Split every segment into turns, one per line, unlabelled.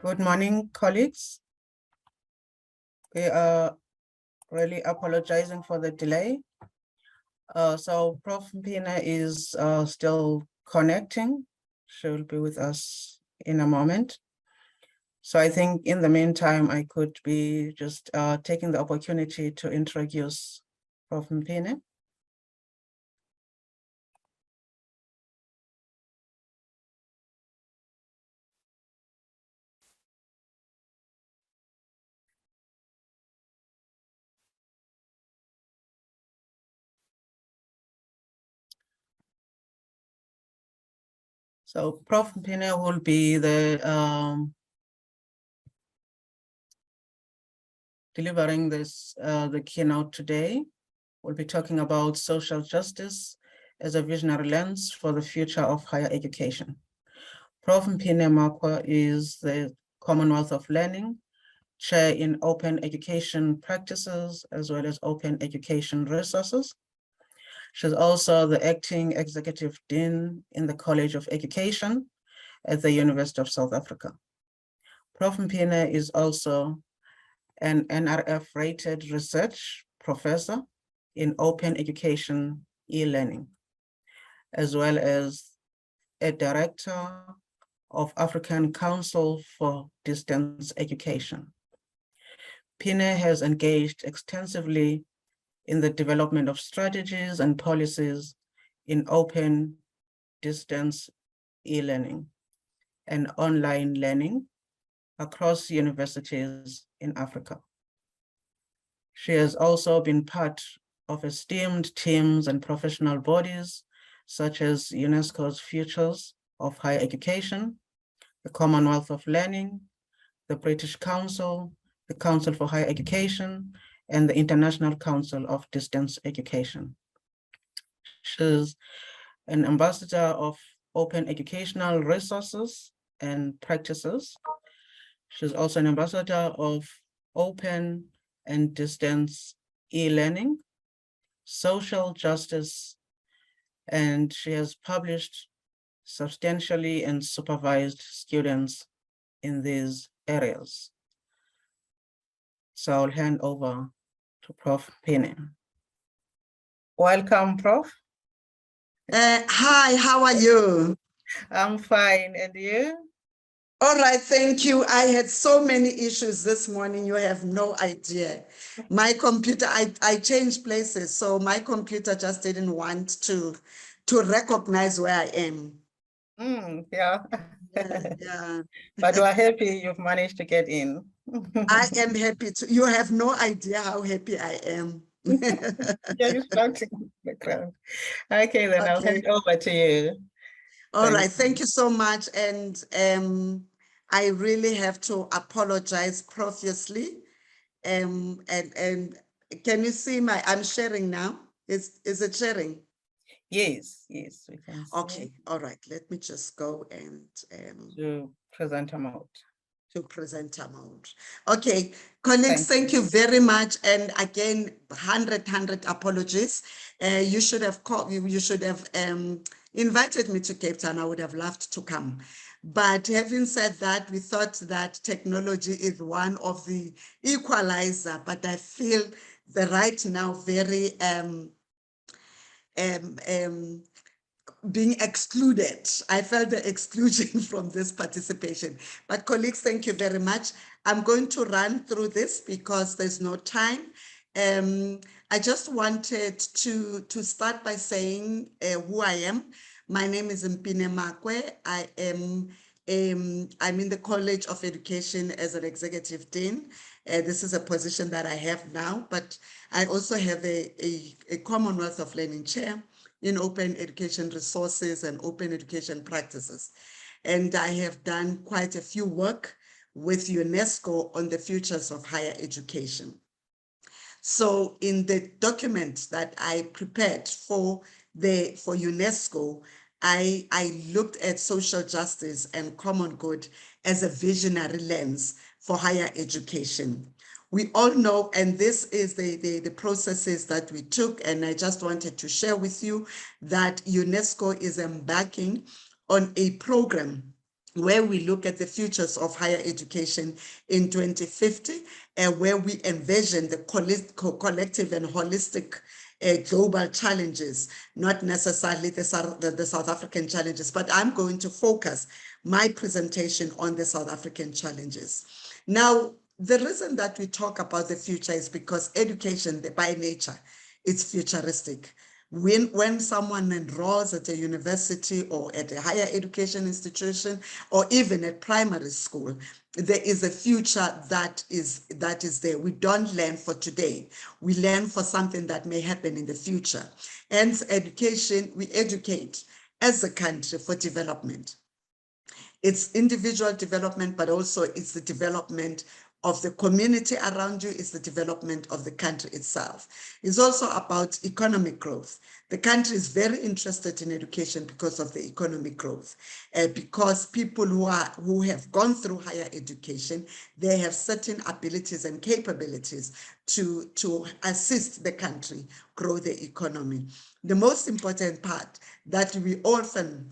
Good morning, colleagues. We are really apologizing for the delay. So Prof. Mpine is still connecting. She will be with us in a moment. So I think in the meantime, I could be just taking the opportunity to introduce Prof. Mpine. So Prof. Mpine will be the delivering this the keynote today. We'll be talking about social justice as a visionary lens for the future of higher education. Prof. Mpine Makoe is the Commonwealth of Learning Chair in Open Education Practices as well as Open Education Resources. She's also the Acting Executive Dean in the College of Education at the University of South Africa. Prof. Mpine is also an NRF-rated research professor in open education e-learning, as well as a director of African Council for Distance Education. Mpine has engaged extensively in the development of strategies and policies in open distance e-learning and online learning across universities in Africa. She has also been part of esteemed teams and professional bodies, such as UNESCO's Futures of Higher Education, the Commonwealth of Learning, the British Council, the Council for Higher Education, and the International Council of Distance Education. She's an ambassador of open educational resources and practices. She's also an ambassador of open and distance e-learning, social justice, and she has published substantially and supervised students in these areas. So I'll hand over to Prof. Mpine. Welcome, Prof.
Hi, how are you?
I'm fine, and you?
All right, thank you. I had so many issues this morning, you have no idea. My computer, I changed places, so my computer just didn't want to recognize where I am.
Yeah.
Yeah.
But we're happy you've managed to get in.
I am happy to, you have no idea how happy I am.
Yeah, you're starting in the background. Okay, then okay. I'll hand over to you.
All right, thank you so much. And I really have to apologize profusely. And can you see I'm sharing now? Is it sharing?
Yes, yes, we can see.
Okay, all right. Let me just go and
to presenter mode.
To presenter mode. Okay, colleagues, thank you very much. And again, 100 apologies. You should have called. You should have invited me to Cape Town. I would have loved to come. But having said that, we thought that technology is one of the equalizer, but I feel the right now very being excluded. I felt the exclusion from this participation. But colleagues, thank you very much. I'm going to run through this because there's no time. I just wanted to start by saying who I am. My name is Mpine Makoe. I'm in the College of Education as an Executive Dean. This is a position that I have now, but I also have a Commonwealth of Learning Chair in open education resources and open education practices. And I have done quite a few work with UNESCO on the futures of higher education. So in the document that I prepared for UNESCO, I looked at social justice and common good as a visionary lens for higher education. We all know, and this is the processes that we took, and I just wanted to share with you that UNESCO is embarking on a program where we look at the futures of higher education in 2050, and where we envision the collective and holistic global challenges, not necessarily the South African challenges, but I'm going to focus my presentation on the South African challenges. Now, the reason that we talk about the future is because education, by nature, is futuristic. When someone enrolls at a university or at a higher education institution or even at primary school, there is a future that is there. We don't learn for today. We learn for something that may happen in the future. Hence, education, we educate as a country for development. It's individual development, but also it's the development of the community around you, it's the development of the country itself. It's also about economic growth. The country is very interested in education because of the economic growth, because people who have gone through higher education, they have certain abilities and capabilities to assist the country grow the economy. The most important part that we often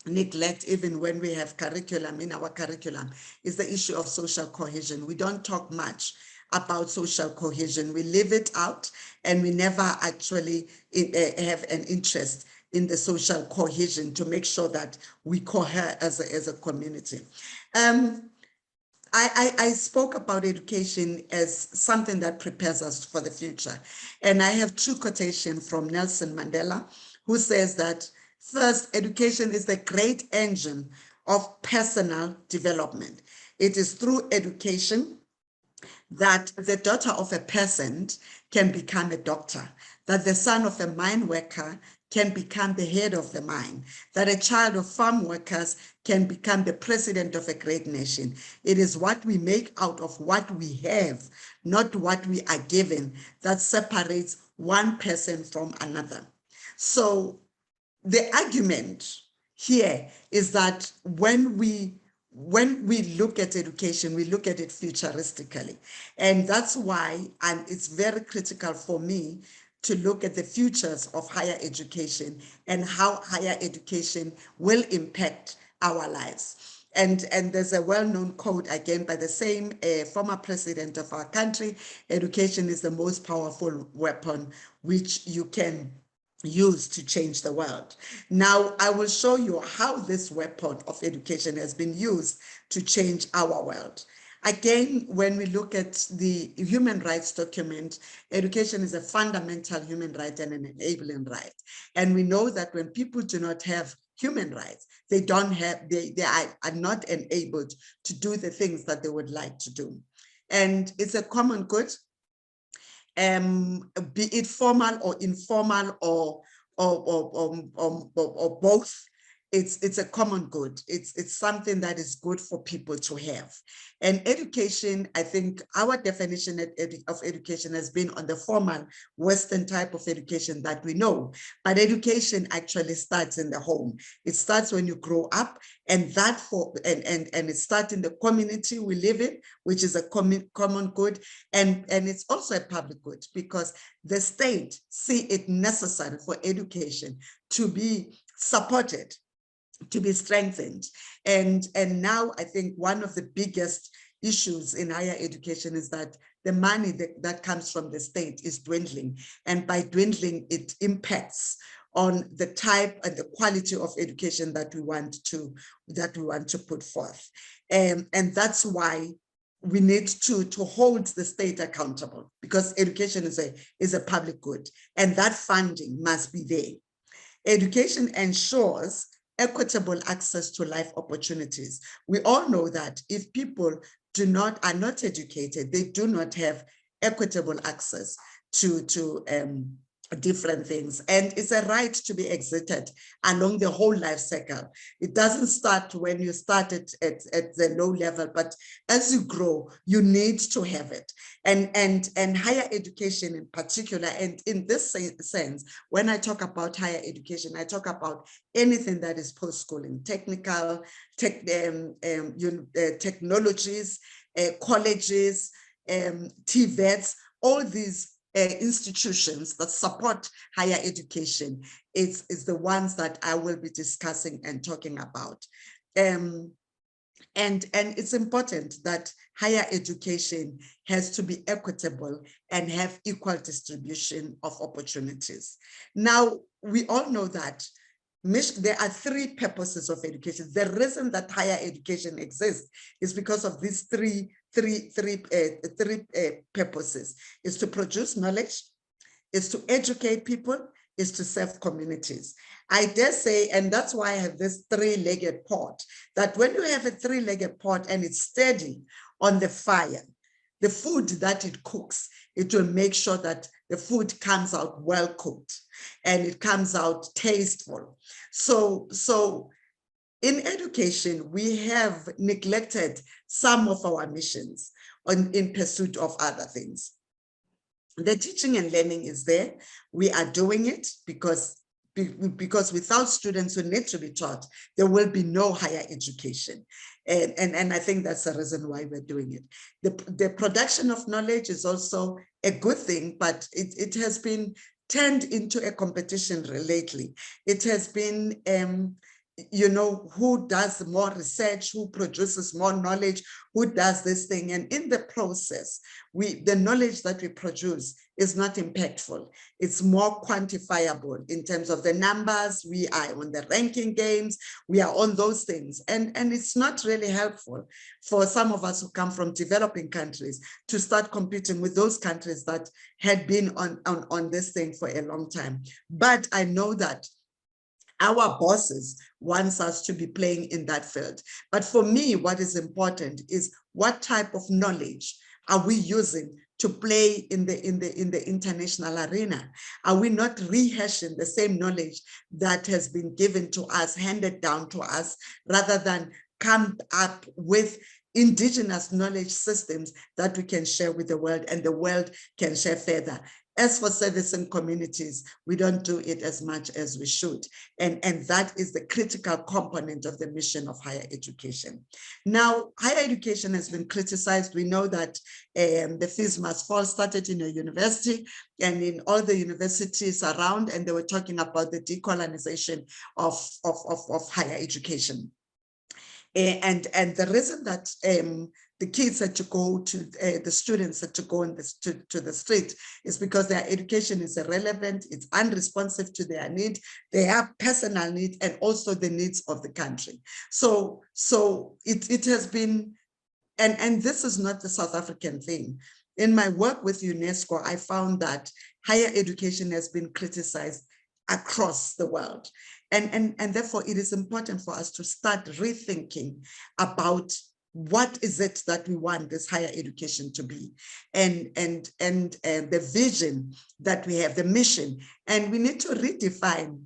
neglect, even when we have curriculum in our curriculum, is the issue of social cohesion. We don't talk much about social cohesion. We leave it out, and we never actually have an interest in the social cohesion to make sure that we cohere as a community. I spoke about education as something that prepares us for the future. And I have two quotations from Nelson Mandela, who says that first, education is the great engine of personal development. It is through education that the daughter of a peasant can become a doctor, that the son of a mine worker can become the head of the mine, that a child of farm workers can become the president of a great nation. It is what we make out of what we have, not what we are given, that separates one person from another. So the argument here is that when we look at education, we look at it futuristically. And that's why it's very critical for me to look at the futures of higher education and how higher education will impact our lives. And there's a well-known quote, again, by the same former president of our country: education is the most powerful weapon which you can use to change the world. Now, I will show you how this weapon of education has been used to change our world. Again, when we look at the human rights document, education is a fundamental human right and an enabling right. And we know that when people do not have human rights, they are not enabled to do the things that they would like to do. And it's a common good, be it formal or informal or both. It's a common good. It's something that is good for people to have. And education, I think our definition of education has been on the formal Western type of education that we know. But education actually starts in the home. It starts when you grow up, and it starts in the community we live in, which is a common good. And it's also a public good, because the state see it necessary for education to be supported, to be strengthened. And now I think one of the biggest issues in higher education is that the money that comes from the state is dwindling. And by dwindling, it impacts on the type and the quality of education that we want to put forth. And that's why we need to hold the state accountable, because education is a public good, and that funding must be there. Education ensures equitable access to life opportunities. We all know that if people are not educated, they do not have equitable access to different things. And it's a right to be exerted along the whole life cycle. It doesn't start when you start at the low level, but as you grow, you need to have it. And higher education in particular, and in this sense, when I talk about higher education, I talk about anything that is post-schooling, technical, technologies, colleges, TVETs, all these institutions that support higher education is the ones that I will be discussing and talking about. And it's important that higher education has to be equitable and have equal distribution of opportunities. Now, we all know that there are three purposes of education. The reason that higher education exists is because of these three purposes: is to produce knowledge, is to educate people, is to serve communities. I dare say, and that's why I have this three-legged pot, that when you have a three-legged pot and it's steady on the fire, the food that it cooks, it will make sure that the food comes out well cooked and it comes out tasteful. So in education, we have neglected some of our missions in pursuit of other things. The teaching and learning is there. We are doing it because without students who need to be taught, there will be no higher education. And I think that's the reason why we're doing it. The production of knowledge is also a good thing, but it has been turned into a competition lately. It has been, you know, who does more research, who produces more knowledge, who does this thing. And in the process, the knowledge that we produce is not impactful. It's more quantifiable in terms of the numbers. We are on the ranking games. We are on those things. And it's not really helpful for some of us who come from developing countries to start competing with those countries that had been on this thing for a long time. But I know that our bosses wants us to be playing in that field. But for me, what is important is what type of knowledge are we using to play in the international arena? Are we not rehashing the same knowledge that has been given to us, handed down to us, rather than come up with indigenous knowledge systems that we can share with the world and the world can share further? As for servicing communities, we don't do it as much as we should. And that is the critical component of the mission of higher education. Now, higher education has been criticized. We know that the fees must fall started in a university and in all the universities around, and they were talking about the decolonization of higher education. And the reason that the kids had to go to, the students had to go to the street is because their education is irrelevant, it's unresponsive to their need, their personal need, and also the needs of the country. So it has been, and this is not the South African thing. In my work with UNESCO, I found that higher education has been criticized across the world. And therefore, it is important for us to start rethinking about what is it that we want this higher education to be, and the vision that we have, the mission. And we need to redefine,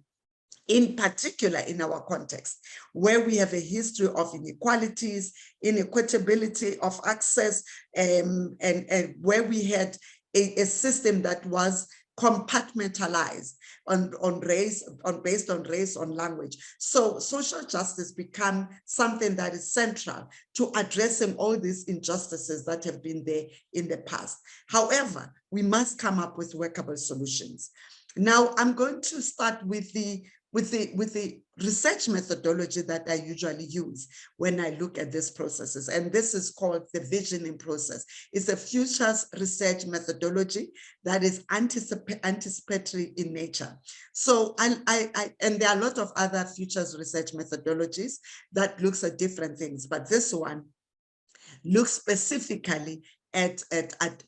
in particular in our context, where we have a history of inequalities, inequitability of access, and where we had a system that was compartmentalized based on race, on language. So social justice become something that is central to addressing all these injustices that have been there in the past. However, we must come up with workable solutions. Now, I'm going to start with the research methodology that I usually use when I look at these processes. And this is called the visioning process. It's a futures research methodology that is anticipatory in nature. So, and there are a lot of other futures research methodologies that looks at different things, but this one looks specifically at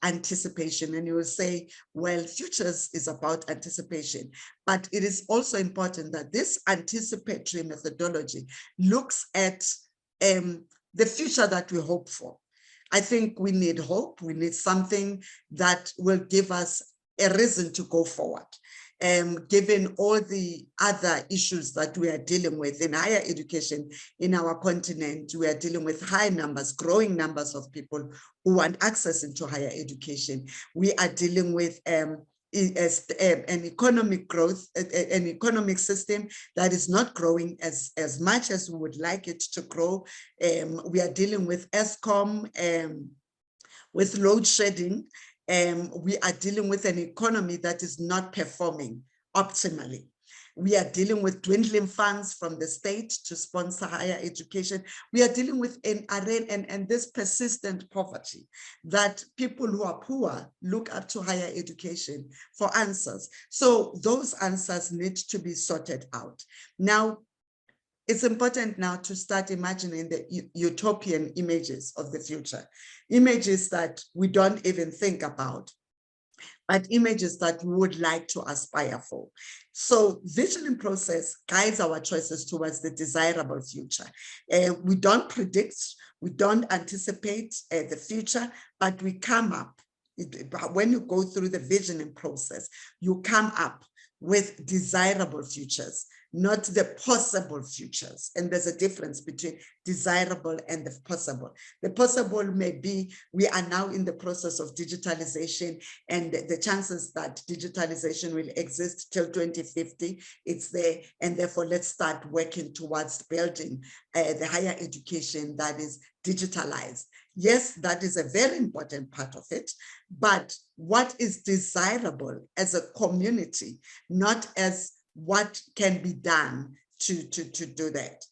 anticipation. And you will say, well, futures is about anticipation, but it is also important that this anticipatory methodology looks at the future that we hope for. I think we need hope. We need something that will give us a reason to go forward. Given all the other issues that we are dealing with in higher education in our continent, we are dealing with high numbers, growing numbers of people who want access into higher education. We are dealing with an economic growth, an economic system that is not growing as much as we would like it to grow. We are dealing with ESCOM, with load shedding. We are dealing with an economy that is not performing optimally. We are dealing with dwindling funds from the state to sponsor higher education. We are dealing with an array and this persistent poverty that people who are poor look up to higher education for answers. So those answers need to be sorted out. Now, it's important now to start imagining the utopian images of the future, images that we don't even think about, but images that we would like to aspire for. So visioning process guides our choices towards the desirable future. We don't predict, we don't anticipate the future, but we come up. When you go through the visioning process, you come up with desirable futures, not the possible futures. And there's a difference between desirable and the possible. The possible may be we are now in the process of digitalization, and the chances that digitalization will exist till 2050, it's there. And therefore, let's start working towards building the higher education that is digitalized. Yes, that is a very important part of it, but what is desirable as a community, not as what can be done to do that.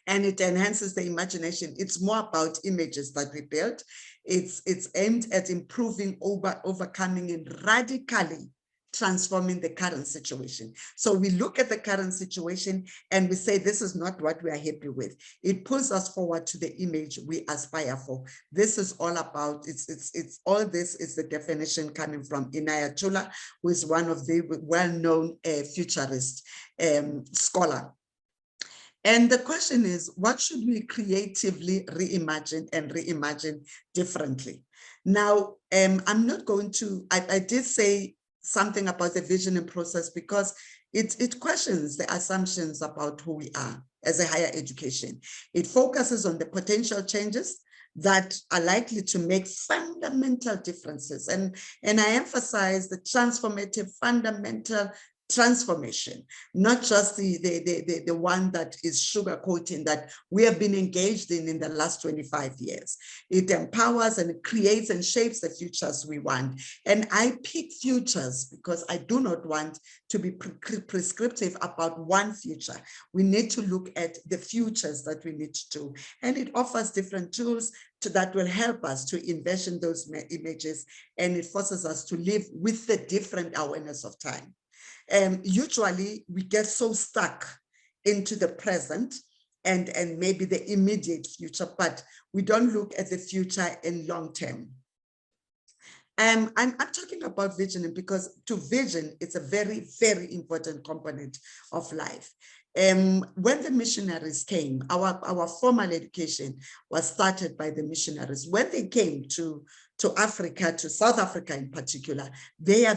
And it enhances the imagination. It's more about images that we build. It's aimed at improving, overcoming, and radically transforming the current situation. So we look at the current situation and we say, this is not what we are happy with. It pulls us forward to the image we aspire for. This is all about, all this is the definition coming from Inaya Chula, who is one of the well-known futurist scholar. And the question is, what should we creatively reimagine and reimagine differently? Now, I'm not going to, I did say something about the visioning process because it questions the assumptions about who we are as a higher education. It focuses on the potential changes that are likely to make fundamental differences. And I emphasize the transformative, fundamental transformation, not just the one that is sugarcoating that we have been engaged in the last 25 years. It empowers and it creates and shapes the futures we want. And I pick futures because I do not want to be prescriptive about one future. We need to look at the futures that we need to do. And it offers different tools that will help us to envision those images, and it forces us to live with the different awareness of time. Usually we get so stuck into the present and maybe the immediate future, but we don't look at the future in long term. I'm talking about visioning because to vision, it's a very, very important component of life. When the missionaries came, our formal education was started by the missionaries. When they came to Africa, to South Africa in particular, their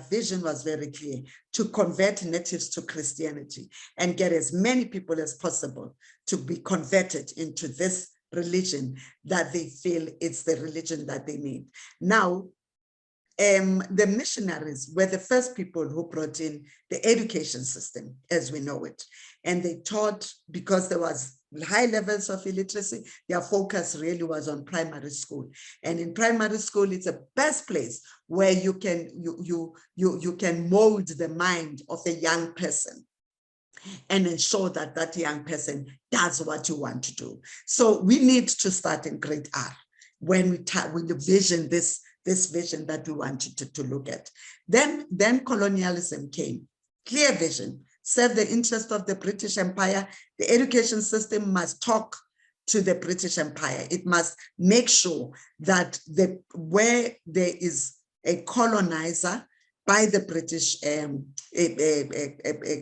vision was very clear: to convert natives to Christianity and get as many people as possible to be converted into this religion that they feel it's the religion that they need. Now, the missionaries were the first people who brought in the education system as we know it. And they taught, because there was high levels of illiteracy, their focus really was on primary school. And in primary school, it's the best place where you can mold the mind of a young person and ensure that that young person does what you want to do. So we need to start in grade R when we vision this vision that we wanted to look at. Then colonialism came. Clear vision: serve the interest of the British Empire. The education system must talk to the British Empire. It must make sure that where there is a colonizer by the British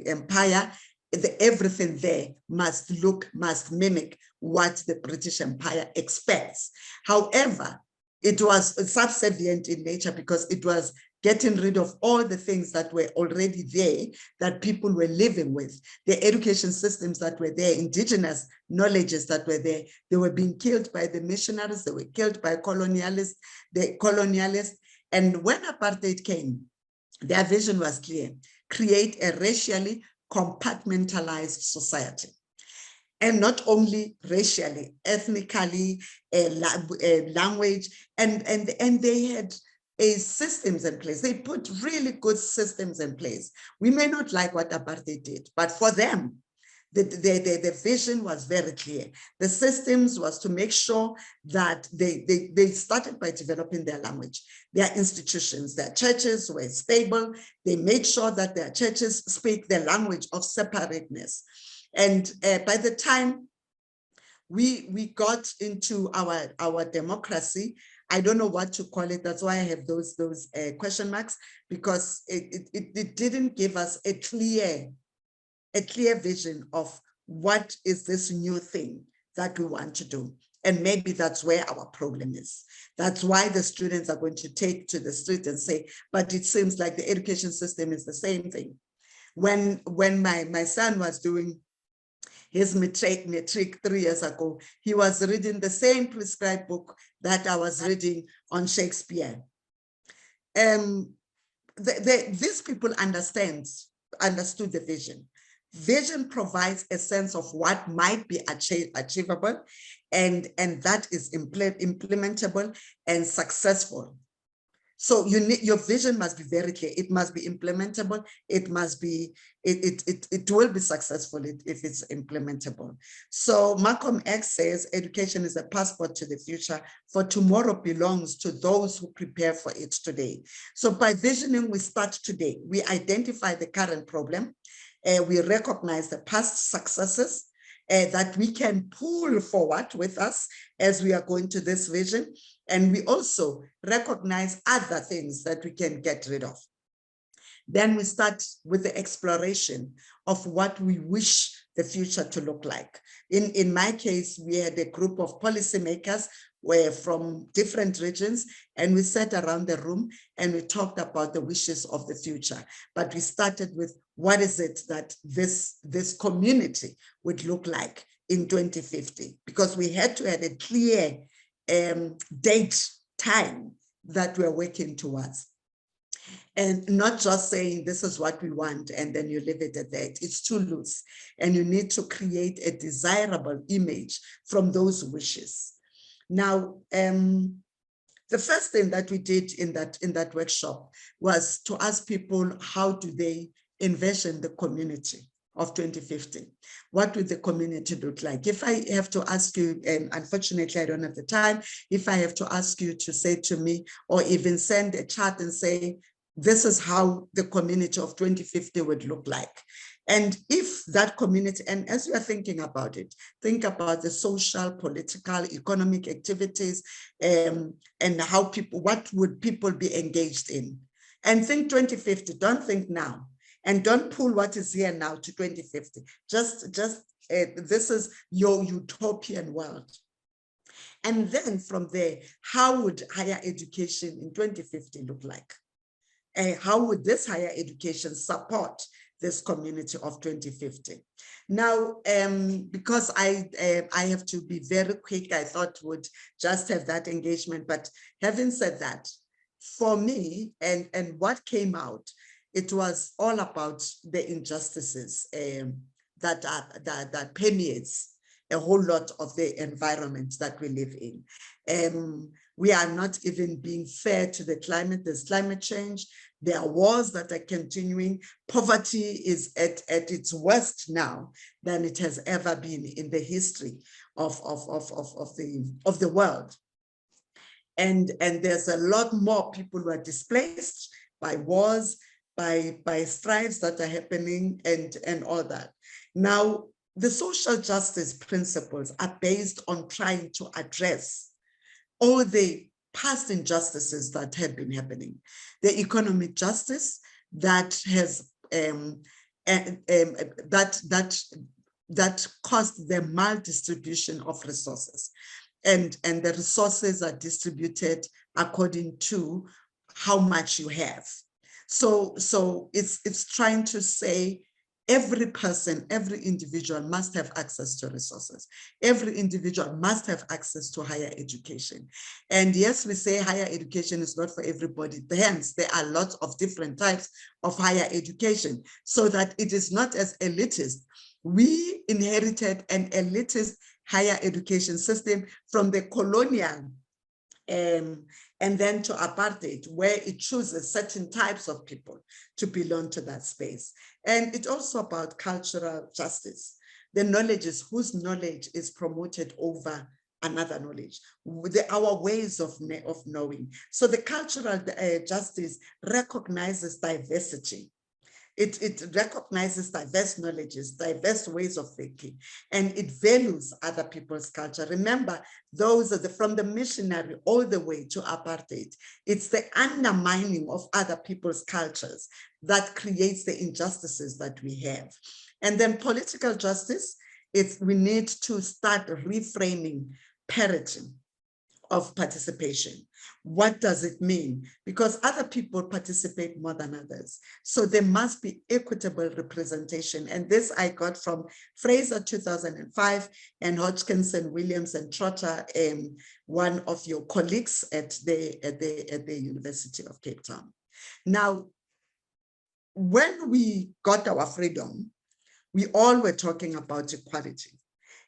Empire, everything there must mimic what the British Empire expects. However, it was subservient in nature because it was getting rid of all the things that were already there that people were living with. The education systems that were there, indigenous knowledges that were there, they were being killed by the missionaries, they were killed by the colonialists. And when apartheid came, their vision was clear: create a racially compartmentalized society. And not only racially, ethnically, language, and they had systems in place. They put really good systems in place. We may not like what apartheid did, but for them, the vision was very clear. The systems was to make sure that they started by developing their language, their institutions, their churches were stable. They made sure that their churches speak the language of separateness. And by the time we got into our democracy, I don't know what to call it. That's why I have those question marks, because it didn't give us a clear vision of what is this new thing that we want to do. And maybe that's where our problem is. That's why the students are going to take to the street and say, but it seems like the education system is the same thing. When my son was doing his matric 3 years ago, he was reading the same prescribed book that I was reading on Shakespeare. These people understood the vision. Vision provides a sense of what might be achievable, and that is implementable and successful. So your vision must be very clear. It must be implementable. It must be, it will be successful if it's implementable. So Malcolm X says, education is a passport to the future, for tomorrow belongs to those who prepare for it today. So by visioning, we start today. We identify the current problem. We recognize the past successes that we can pull forward with us as we are going to this vision. And we also recognize other things that we can get rid of. Then we start with the exploration of what we wish the future to look like. In my case, we had a group of policymakers from different regions, and we sat around the room and we talked about the wishes of the future. But we started with, what is it that this community would look like in 2050? Because we had to have a clear date, time that we're working towards. And not just saying this is what we want and then you leave it at that. It's too loose. And you need to create a desirable image from those wishes. Now, the first thing that we did in that workshop was to ask people, how do they envision the community of 2050? What would the community look like? If I have to ask you, and unfortunately I don't have the time, if I have to ask you to say to me, or even send a chart and say, this is how the community of 2050 would look like. And if that community, and as you are thinking about it, think about the social, political, economic activities, and how people, what would people be engaged in? And think 2050, don't think now. And don't pull what is here now to 2050. This is your utopian world. And then from there, how would higher education in 2050 look like? How would this higher education support this community of 2050? Now, because I have to be very quick, I thought would just have that engagement. But having said that, for me, and what came out, it was all about the injustices that permeates a whole lot of the environment that we live in. We are not even being fair to the climate. There's climate change. There are wars that are continuing. Poverty is at its worst now than it has ever been in the history of the world. And there's a lot more people who are displaced by wars, by strikes that are happening, and all that. Now, the social justice principles are based on trying to address all the past injustices that have been happening. The economic justice that has that caused the maldistribution of resources, and the resources are distributed according to how much you have. So it's trying to say, every person, every individual must have access to resources. Every individual must have access to higher education. And yes, we say higher education is not for everybody. Hence, there are lots of different types of higher education, so that it is not as elitist. We inherited an elitist higher education system from the colonial and then to apartheid, where it chooses certain types of people to belong to that space. And it's also about cultural justice. The knowledge is whose knowledge is promoted over another knowledge, our ways of knowing. So the cultural justice recognizes diversity. It recognizes diverse knowledges, diverse ways of thinking, and it values other people's culture. Remember, those are from the missionary all the way to apartheid. It's the undermining of other people's cultures that creates the injustices that we have. And then political justice, we need to start reframing parity of participation. What does it mean? Because other people participate more than others. So there must be equitable representation. And this I got from Fraser 2005 and Hodgkinson, Williams, and Trotter, one of your colleagues at the University of Cape Town. Now, when we got our freedom, we all were talking about equality.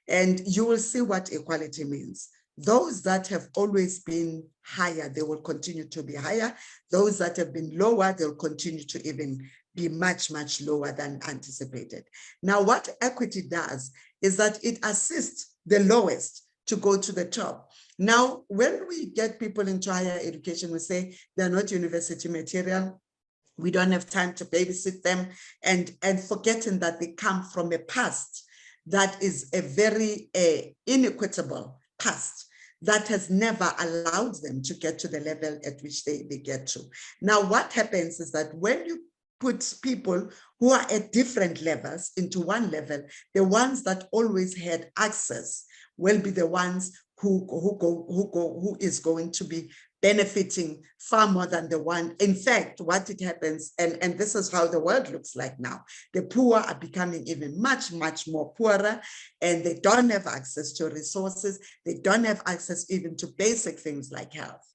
And you will see what equality means. Those that have always been higher, they will continue to be higher. Those that have been lower, they'll continue to even be much, much lower than anticipated. Now, what equity does is that it assists the lowest to go to the top. Now, when we get people into higher education, we say they're not university material. We don't have time to babysit them, and forgetting that they come from a past that is a very inequitable past that has never allowed them to get to the level at which they get to. Now, what happens is that when you put people who are at different levels into one level, the ones that always had access will be the ones who is going to be benefiting far more than the one. In fact, what it happens, and this is how the world looks like now, the poor are becoming even much, much more poorer, and they don't have access to resources. They don't have access even to basic things like health.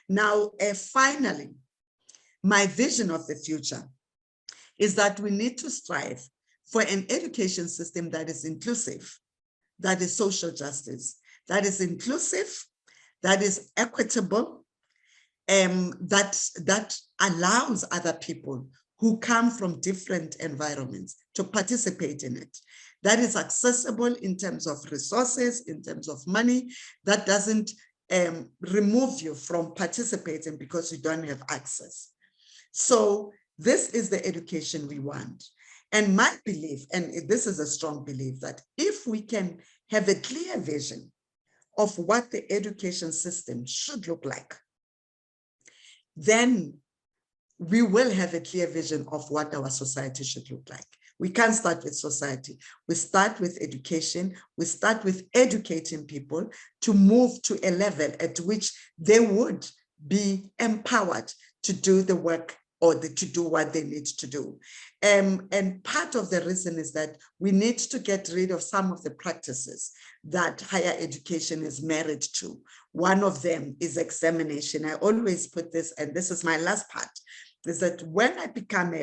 Now, finally, my vision of the future is that we need to strive for an education system that is inclusive, that is social justice, that is inclusive, that is equitable, that allows other people who come from different environments to participate in it. That is accessible in terms of resources, in terms of money, that doesn't remove you from participating because you don't have access. So this is the education we want. And my belief, and this is a strong belief, that if we can have a clear vision of what the education system should look like, then we will have a clear vision of what our society should look like. We can't start with society. We start with education. We start with educating people to move to a level at which they would be empowered to do the work or to do what they need to do. And part of the reason is that we need to get rid of some of the practices that higher education is married to. One of them is examination. I always put this, and this is my last part, is that when I become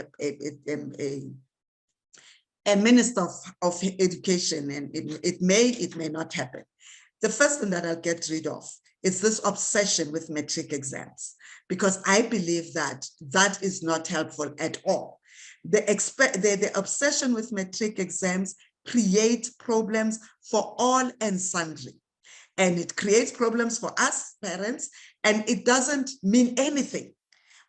a minister of education, and it may not happen, the first thing that I'll get rid of is this obsession with matric exams, because I believe that that is not helpful at all. The obsession with matric exams creates problems for all and sundry. And it creates problems for us parents, and it doesn't mean anything.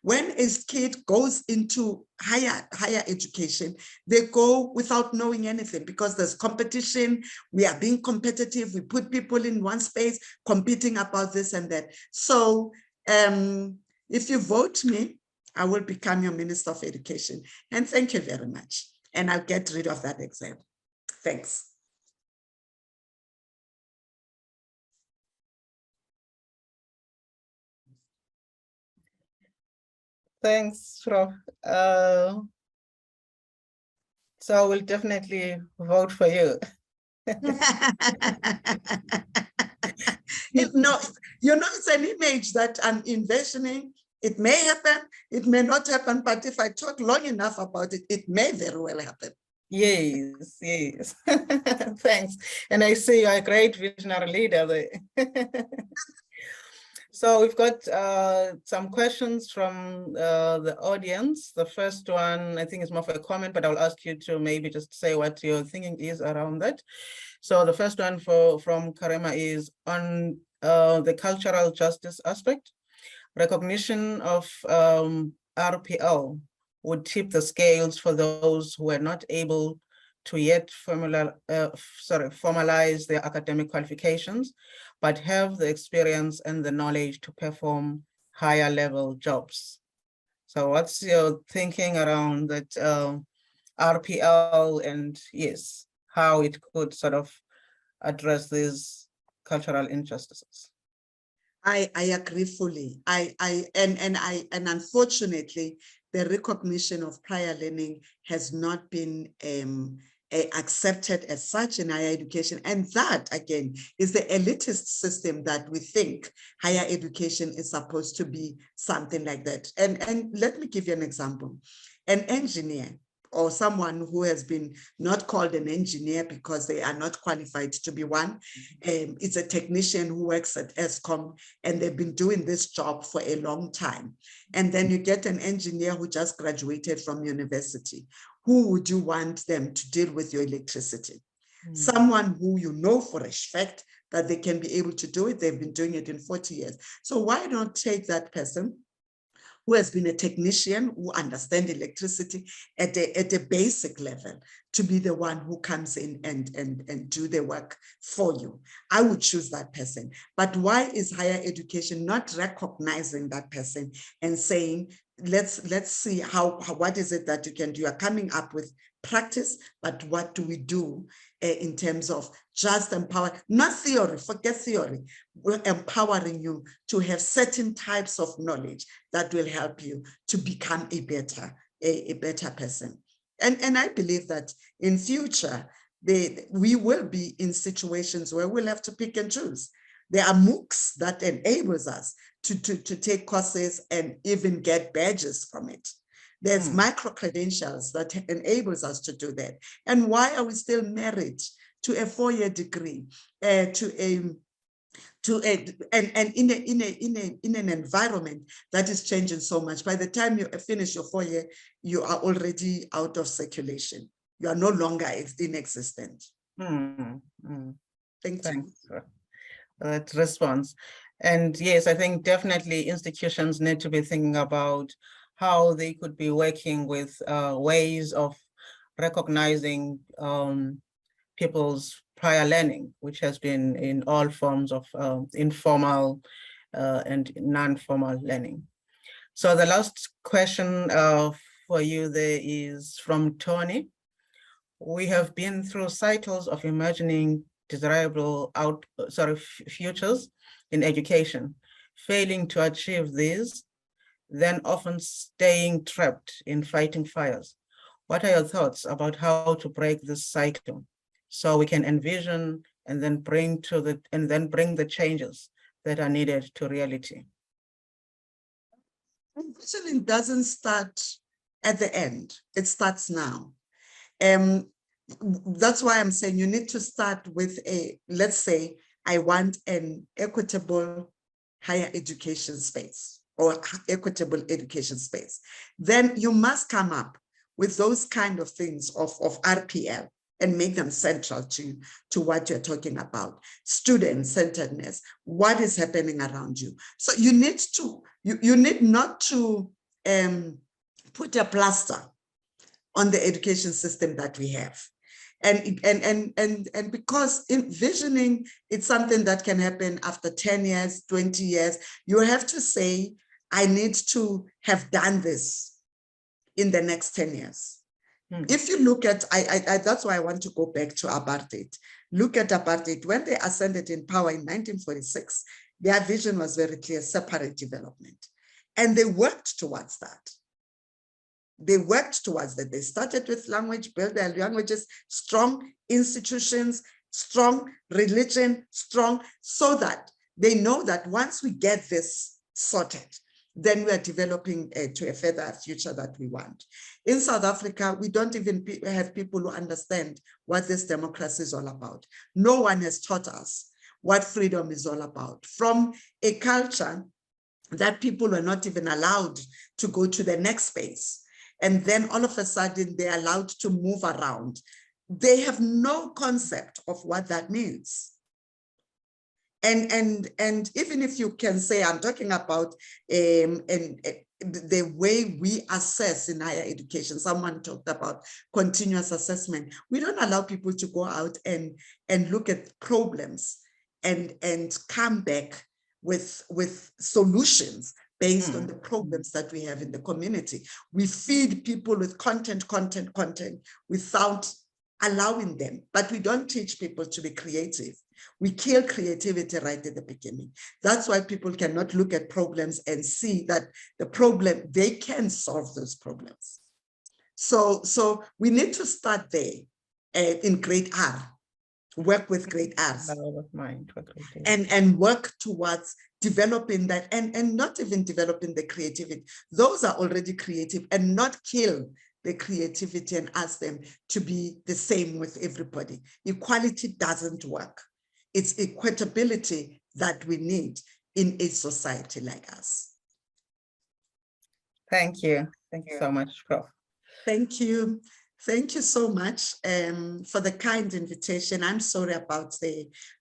When a kid goes into higher education, they go without knowing anything because there's competition. We are being competitive. We put people in one space competing about this and that. So if you vote me, I will become your Minister of Education. And thank you very much. And I'll get rid of that exam. Thanks.
Thanks, Prof. So I will definitely vote for you.
No, it's an image that I'm envisioning. It may happen, it may not happen, but if I talk long enough about it, it may very well happen.
Yes, yes. Thanks. And I see you're a great visionary leader there. So we've got some questions from the audience. The first one, I think, is more of a comment, but I'll ask you to maybe just say what your thinking is around that. So the first one from Karema is on the cultural justice aspect. Recognition of RPL would tip the scales for those who are not able to yet formalize their academic qualifications, but have the experience and the knowledge to perform higher level jobs. So what's your thinking around that RPL, and yes, how it could sort of address these cultural injustices?
I agree fully. And unfortunately, the recognition of prior learning has not been accepted as such in higher education. And that, again, is the elitist system that we think higher education is supposed to be something like that. And let me give you an example. An engineer or someone who has been not called an engineer because they are not qualified to be one. It's a technician who works at ESCOM and they've been doing this job for a long time. And then you get an engineer who just graduated from university. Who would you want them to deal with your electricity? Someone who you know for a fact that they can be able to do it. They've been doing it in 40 years. So why not take that person who has been a technician, who understands electricity at a basic level, to be the one who comes in and do the work for you? I would choose that person. But why is higher education not recognizing that person and saying, let's see what is it that you can do? You are coming up with practice, but what do we do in terms of just empower, not theory, forget theory. We're empowering you to have certain types of knowledge that will help you to become a better person. And I believe that in future, we will be in situations where we'll have to pick and choose. There are MOOCs that enables us to take courses and even get badges from it. There's micro-credentials that enables us to do that. And why are we still married to a 4-year degree, in an environment that is changing so much? By the time you finish your 4-year, you are already out of circulation. You are no longer inexistent. Thank you.
For that response. And yes, I think definitely institutions need to be thinking about how they could be working with ways of recognizing people's prior learning, which has been in all forms of informal and non-formal learning. So the last question for you there is from Tony. We have been through cycles of imagining desirable futures in education, failing to achieve these, then often staying trapped in fighting fires. What are your thoughts about how to break this cycle so we can envision and then bring the changes that are needed to reality?
Envisioning doesn't start at the end, it starts now. That's why I'm saying you need to start with let's say I want an equitable higher education space or equitable education space. Then you must come up with those kind of things of RPL and make them central to what you're talking about. Student-centeredness, what is happening around you. So you need to, you need not to put a plaster on the education system that we have. And because envisioning, it's something that can happen after 10 years, 20 years, you have to say, I need to have done this in the next 10 years. If you look at, that's why I want to go back to apartheid. Look at apartheid. When they ascended in power in 1946, their vision was very clear, separate development. And they worked towards that. They worked towards that. They started with language, built their languages, strong institutions, strong religion, strong, so that they know that once we get this sorted, then we are developing to a further future that we want. In South Africa, we don't even have people who understand what this democracy is all about. No one has taught us what freedom is all about. From a culture that people were not even allowed to go to the next space. And then all of a sudden they're allowed to move around. They have no concept of what that means. And even if you can say, I'm talking about the way we assess in higher education, someone talked about continuous assessment. We don't allow people to go out and look at problems and come back with solutions based on the problems that we have in the community. We feed people with content without allowing them, but we don't teach people to be creative. We kill creativity right at the beginning. That's why people cannot look at problems and see that the problem, they can solve those problems. So we need to start there in grade R, work with grade R's, and work towards developing that, and not even developing the creativity. Those are already creative, and not kill the creativity and ask them to be the same with everybody. Equality doesn't work. It's equitability that we need in a society like us.
Thank you. Thank you so much, Prof.
Thank you. Thank you so much for the kind invitation. I'm sorry about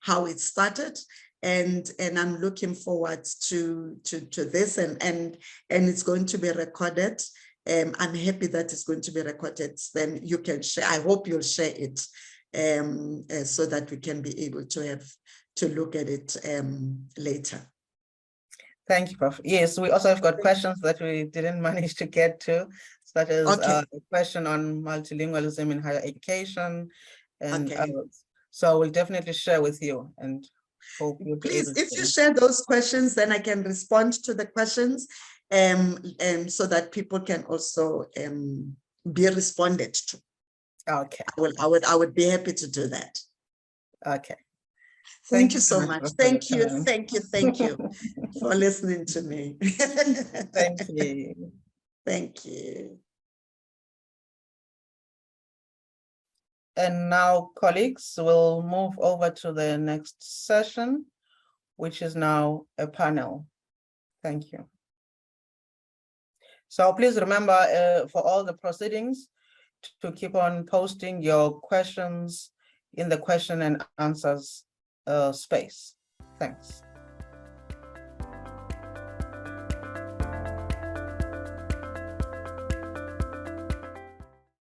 how it started, and I'm looking forward to this, and it's going to be recorded. I'm happy that it's going to be recorded. Then you can share. I hope you'll share it so that we can be able to look at it later.
Thank you, Prof. Yes, we also have got questions that we didn't manage to get to, such as a question on multilingualism in higher education and others. So we'll definitely share with you, and hope you'll be able to.
Please, if you share those questions, then I can respond to the questions so that people can also be responded to.
Okay.
I would be happy to do that.
Okay.
Thank you so much. Thank you for listening to me.
Thank you.
Thank you.
And now, colleagues, we'll move over to the next session, which is now a panel. Thank you. So please remember for all the proceedings to keep on posting your questions in the question and answers space. Thanks.